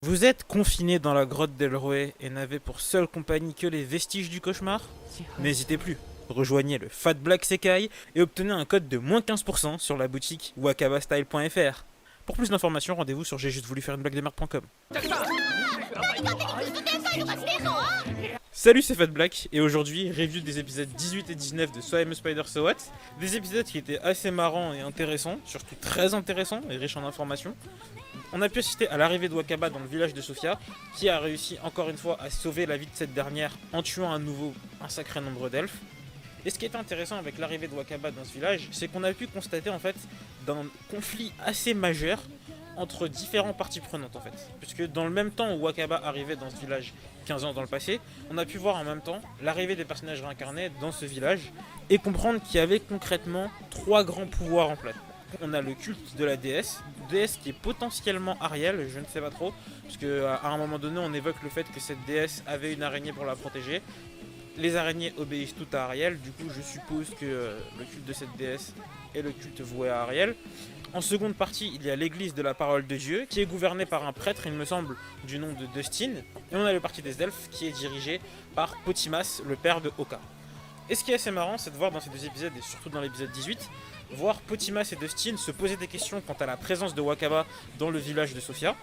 Vous êtes confiné dans la grotte d'Elroé et n'avez pour seule compagnie que les vestiges du cauchemar? N'hésitez plus, rejoignez le Fat Black Sekai et obtenez un code de moins 15% sur la boutique wakabastyle.fr. Pour plus d'informations, rendez-vous sur j'ai juste voulu faire une blague de merde.com. Salut, c'est Fat Black et aujourd'hui, review des épisodes 18 et 19 de So I'm a Spider So What. Des épisodes qui étaient assez marrants et intéressants, surtout très intéressants et riches en informations. On a pu assister à l'arrivée de Wakaba dans le village de Sofia, qui a réussi encore une fois à sauver la vie de cette dernière en tuant à nouveau un sacré nombre d'elfes. Et ce qui est intéressant avec l'arrivée de Wakaba dans ce village, c'est qu'on a pu constater en fait d'un conflit assez majeur entre différentes parties prenantes en fait. Puisque dans le même temps où Wakaba arrivait dans ce village 15 ans dans le passé, on a pu voir en même temps l'arrivée des personnages réincarnés dans ce village et comprendre qu'il y avait concrètement trois grands pouvoirs en place. On a le culte de la déesse qui est potentiellement Ariel, je ne sais pas trop, parce qu'à un moment donné on évoque le fait que cette déesse avait une araignée pour la protéger. Les araignées obéissent toutes à Ariel, du coup je suppose que le culte de cette déesse est le culte voué à Ariel. En seconde partie, il y a l'église de la parole de Dieu, qui est gouvernée par un prêtre, il me semble, du nom de Dustin. Et on a le parti des elfes, qui est dirigé par Potimas, le père de Oka. Et ce qui est assez marrant, c'est de voir dans ces deux épisodes, et surtout dans l'épisode 18, voir Potimas et Dustin se poser des questions quant à la présence de Wakaba dans le village de Sofia,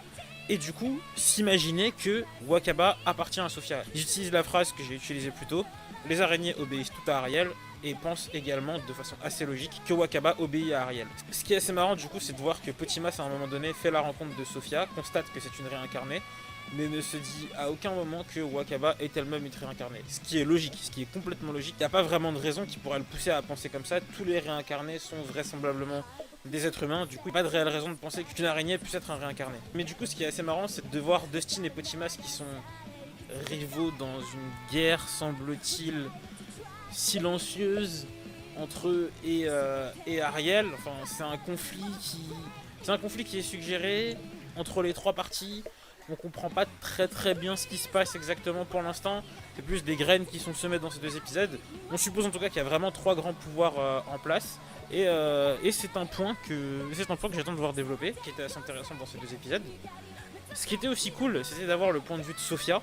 et du coup, s'imaginer que Wakaba appartient à Sofia. J'utilise la phrase que j'ai utilisée plus tôt, les araignées obéissent toutes à Ariel, et pensent également de façon assez logique que Wakaba obéit à Ariel. Ce qui est assez marrant du coup, c'est de voir que Potimas à un moment donné fait la rencontre de Sofia, constate que c'est une réincarnée, mais ne se dit à aucun moment que Wakaba est elle-même une réincarnée. Ce qui est logique, ce qui est complètement logique. Il n'y a pas vraiment de raison qui pourrait le pousser à penser comme ça. Tous les réincarnés sont vraisemblablement des êtres humains, du coup il n'y a pas de réelle raison de penser qu'une araignée puisse être un réincarné. Mais du coup ce qui est assez marrant, c'est de voir Dustin et Potimas qui sont rivaux dans une guerre, semble-t-il, silencieuse entre eux et Ariel. Enfin, c'est un conflit qui est suggéré entre les trois parties. On comprend pas très bien ce qui se passe exactement pour l'instant. C'est plus des graines qui sont semées dans ces deux épisodes. On suppose en tout cas qu'il y a vraiment trois grands pouvoirs en place. Et c'est un point que j'attends de voir développer, qui était assez intéressant dans ces deux épisodes. Ce qui était aussi cool, c'était d'avoir le point de vue de Sofia,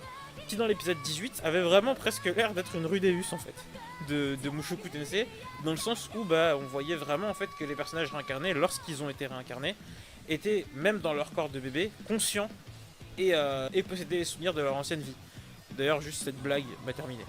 qui dans l'épisode 18 avait vraiment presque l'air d'être une Rudeus en fait, de Mushoku Tensei, dans le sens où on voyait vraiment en fait que les personnages réincarnés, lorsqu'ils ont été réincarnés, étaient, même dans leur corps de bébé, conscients et possédaient les souvenirs de leur ancienne vie. D'ailleurs, juste cette blague m'a terminé.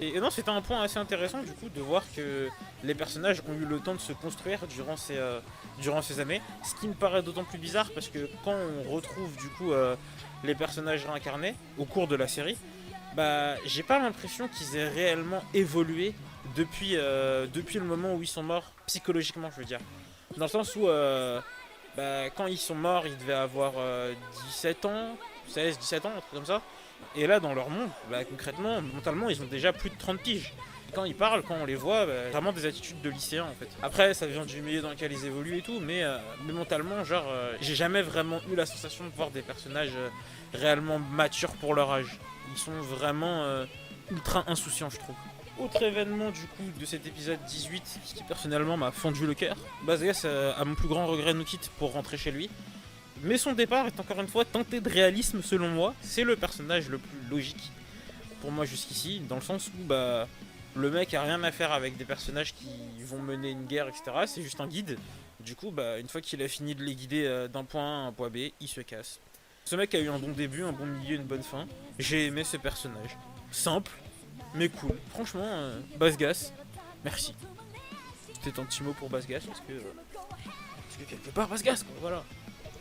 Et non, c'était un point assez intéressant du coup de voir que les personnages ont eu le temps de se construire durant ces années. Ce qui me paraît d'autant plus bizarre parce que quand on retrouve du coup les personnages réincarnés au cours de la série, j'ai pas l'impression qu'ils aient réellement évolué depuis le moment où ils sont morts, psychologiquement je veux dire. Dans le sens où quand ils sont morts, ils devaient avoir 17 ans, 16, 17 ans, un truc comme ça. Et là, dans leur monde, concrètement, mentalement, ils ont déjà plus de 30 piges. Quand ils parlent, quand on les voit, vraiment des attitudes de lycéens en fait. Après, ça vient du milieu dans lequel ils évoluent et tout, mais mentalement, j'ai jamais vraiment eu la sensation de voir des personnages réellement matures pour leur âge. Ils sont vraiment ultra insouciants, je trouve. Autre événement du coup de cet épisode 18 qui personnellement m'a fendu le cœur. Basgas, à mon plus grand regret, nous quitte pour rentrer chez lui. Mais son départ est encore une fois teinté de réalisme selon moi. C'est le personnage le plus logique pour moi jusqu'ici, dans le sens où le mec a rien à faire avec des personnages qui vont mener une guerre, etc. C'est juste un guide. Du coup, une fois qu'il a fini de les guider d'un point A à un point B, il se casse. Ce mec a eu un bon début, un bon milieu, une bonne fin. J'ai aimé ce personnage. Simple, mais cool. Franchement, Basgas, merci. C'était un petit mot pour Basgas parce que quelque part Basgas quoi, voilà.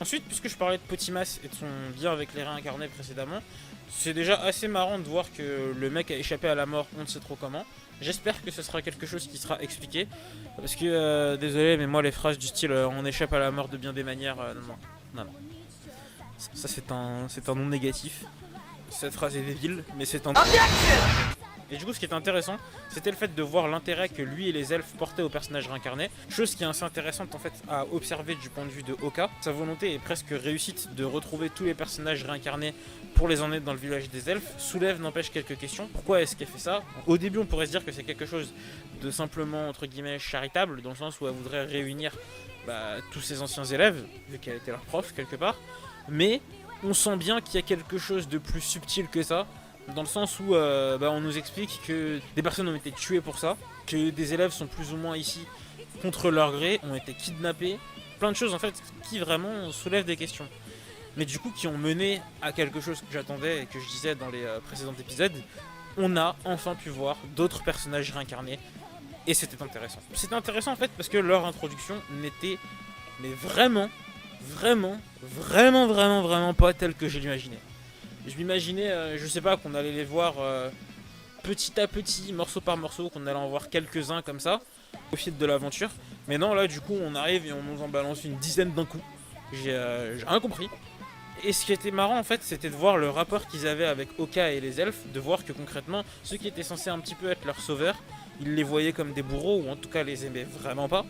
Ensuite, puisque je parlais de Potimas et de son lien avec les réincarnés précédemment, c'est déjà assez marrant de voir que le mec a échappé à la mort, on ne sait trop comment. J'espère que ce sera quelque chose qui sera expliqué. Parce que, désolé, mais moi les phrases du style on échappe à la mort de bien des manières, non. Ça c'est un non négatif. Cette phrase est débile, mais c'est un... Et du coup, ce qui est intéressant, c'était le fait de voir l'intérêt que lui et les elfes portaient au personnage réincarné. Chose qui est assez intéressante en fait à observer du point de vue de Oka. Sa volonté est presque réussite de retrouver tous les personnages réincarnés pour les emmener dans le village des elfes. Soulève n'empêche quelques questions. Pourquoi est-ce qu'elle fait ça? Au début, on pourrait se dire que c'est quelque chose de simplement entre guillemets charitable, dans le sens où elle voudrait réunir tous ses anciens élèves, vu qu'elle était leur prof quelque part. Mais on sent bien qu'il y a quelque chose de plus subtil que ça, dans le sens où on nous explique que des personnes ont été tuées pour ça, que des élèves sont plus ou moins ici contre leur gré, ont été kidnappés, plein de choses en fait qui vraiment soulèvent des questions. Mais du coup qui ont mené à quelque chose que j'attendais et que je disais dans les précédents épisodes, on a enfin pu voir d'autres personnages réincarnés et c'était intéressant. C'était intéressant en fait parce que leur introduction n'était mais vraiment pas telle que je l'imaginais. Je m'imaginais, je sais pas, qu'on allait les voir petit à petit, morceau par morceau, qu'on allait en voir quelques-uns comme ça, au fil de l'aventure. Mais non, là du coup on arrive et on nous en balance une dizaine d'un coup. J'ai rien compris. Et ce qui était marrant en fait, c'était de voir le rapport qu'ils avaient avec Oka et les elfes, de voir que concrètement, ceux qui étaient censés un petit peu être leurs sauveurs, ils les voyaient comme des bourreaux, ou en tout cas les aimaient vraiment pas.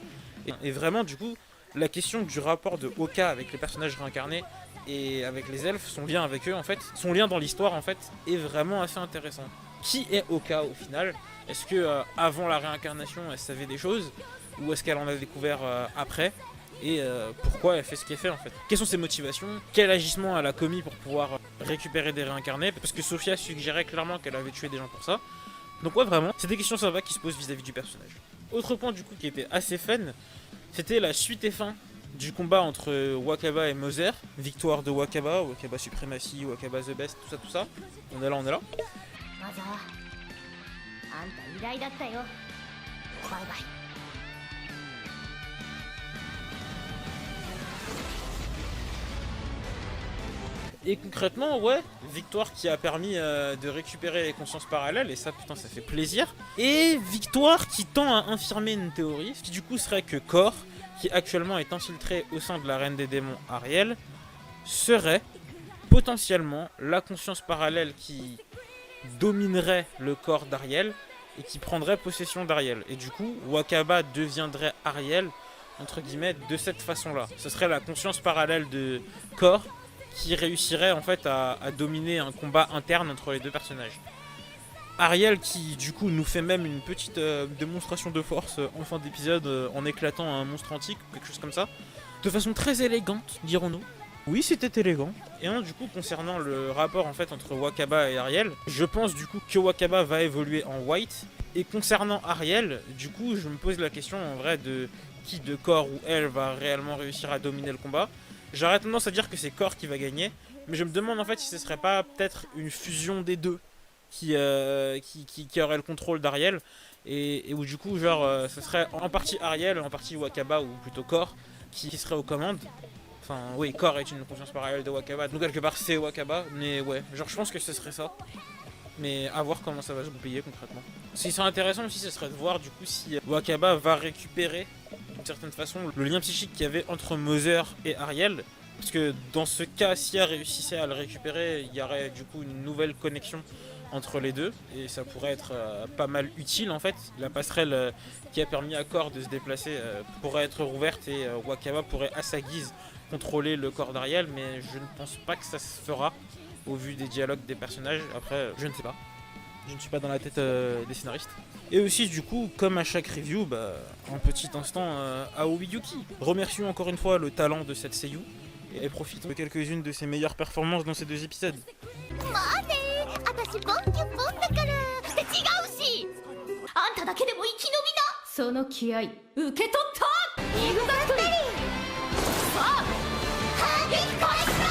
Et vraiment du coup, la question du rapport de Oka avec les personnages réincarnés et avec les elfes, son lien avec eux en fait, son lien dans l'histoire en fait, est vraiment assez intéressant. Qui est Oka au final? Est-ce que avant la réincarnation, elle savait des choses, ou est-ce qu'elle en a découvert après? Et pourquoi elle fait ce qu'elle fait en fait. Quelles sont ses motivations? Quel agissement elle a commis pour pouvoir récupérer des réincarnés? Parce que Sophia suggérait clairement qu'elle avait tué des gens pour ça. Donc ouais vraiment, c'est des questions sympas qui se posent vis-à-vis du personnage. Autre point du coup qui était assez fun, c'était la suite et fin du combat entre Wakaba et Moser. Victoire de Wakaba, Wakaba Supremacy, Wakaba The Best, tout ça. On est là. Et concrètement, ouais, victoire qui a permis de récupérer les consciences parallèles, et ça, putain, ça fait plaisir. Et victoire qui tend à infirmer une théorie, ce qui du coup serait que Kor, qui actuellement est infiltré au sein de la Reine des Démons Ariel, serait potentiellement la conscience parallèle qui dominerait le corps d'Ariel et qui prendrait possession d'Ariel. Et du coup, Wakaba deviendrait Ariel, entre guillemets, de cette façon-là. Ce serait la conscience parallèle de Kor qui réussirait en fait à dominer un combat interne entre les deux personnages. Ariel qui du coup nous fait même une petite démonstration de force en fin d'épisode en éclatant un monstre antique ou quelque chose comme ça. De façon très élégante, dirons-nous. Oui, c'était élégant. Et du coup, concernant le rapport en fait entre Wakaba et Ariel, je pense du coup que Wakaba va évoluer en White. Et concernant Ariel, du coup, je me pose la question en vrai de qui de Kor ou elle va réellement réussir à dominer le combat. J'aurais tendance à dire que c'est Kor qui va gagner, mais je me demande en fait si ce serait pas peut-être une fusion des deux qui aurait le contrôle d'Ariel et où du coup genre ce serait en partie Ariel, en partie Wakaba ou plutôt Kor qui serait aux commandes. Enfin oui, Kor est une conscience parallèle de Wakaba, donc quelque part c'est Wakaba, mais ouais, genre je pense que ce serait ça. Mais à voir comment ça va se goupiller concrètement. Ce qui serait intéressant aussi, ce serait de voir du coup si Wakaba va récupérer d'une certaine façon le lien psychique qu'il y avait entre Moser et Ariel. Parce que dans ce cas, si elle réussissait à le récupérer, il y aurait du coup une nouvelle connexion entre les deux. Et ça pourrait être pas mal utile en fait. La passerelle qui a permis à Kor de se déplacer pourrait être rouverte et Wakaba pourrait à sa guise contrôler le corps d'Ariel. Mais je ne pense pas que ça se fera au vu des dialogues des personnages. Après, je ne sais pas. Je ne suis pas dans la tête des scénaristes. Et aussi, du coup, comme à chaque review, un petit instant à Obiyuki. Remercions encore une fois le talent de cette seiyuu et profitons de quelques-unes de ses meilleures performances dans ces deux épisodes. その気合受け取ったイグザクトリーさあ反撃開始だ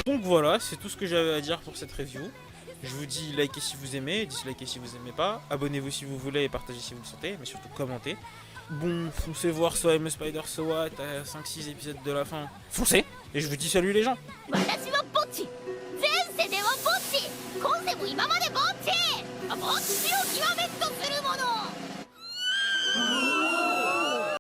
Donc voilà, c'est tout ce que j'avais à dire pour cette review. Je vous dis likez si vous aimez, dislikez si vous aimez pas, abonnez-vous si vous voulez et partagez si vous le sentez, mais surtout commentez. Bon, foncez voir So I'm a Spider So What à 5-6 épisodes de la fin. Foncez! Et je vous dis salut les gens! 私はぼっち前世ではぼっち今世も今までぼっちぼっちを極めっとするもの